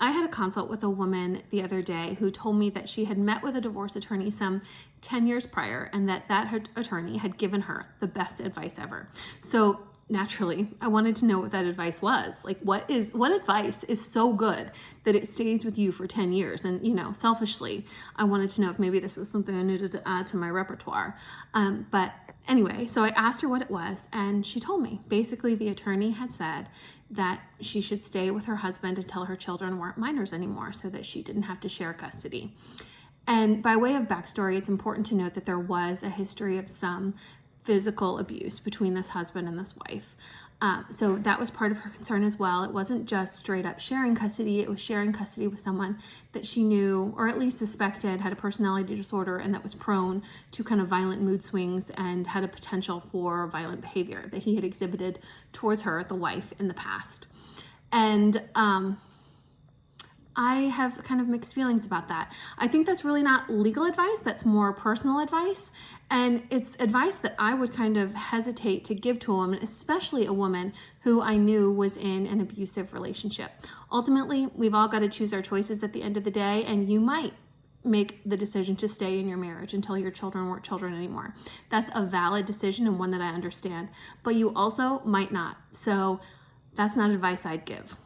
I had a consult with a woman the other day who told me that she had met with a divorce attorney some 10 years prior, and that attorney had given her the best advice ever. So naturally, I wanted to know what that advice was. Like, what advice is so good that it stays with you for 10 years? And, selfishly, I wanted to know if maybe this is something I needed to add to my repertoire. But anyway, so I asked her what it was, and she told me. Basically, the attorney had said that she should stay with her husband until her children weren't minors anymore, so that she didn't have to share custody. And by way of backstory, it's important to note that there was a history of some physical abuse between this husband and this wife. So that was part of her concern as well. It wasn't just straight up sharing custody, it was sharing custody with someone that she knew, or at least suspected, had a personality disorder and that was prone to kind of violent mood swings and had a potential for violent behavior that he had exhibited towards her, the wife, in the past. And I have kind of mixed feelings about that. I think that's really not legal advice, that's more personal advice. And it's advice that I would kind of hesitate to give to a woman, especially a woman who I knew was in an abusive relationship. Ultimately, we've all got to choose our choices at the end of the day, and you might make the decision to stay in your marriage until your children weren't children anymore. That's a valid decision and one that I understand, but you also might not. So that's not advice I'd give.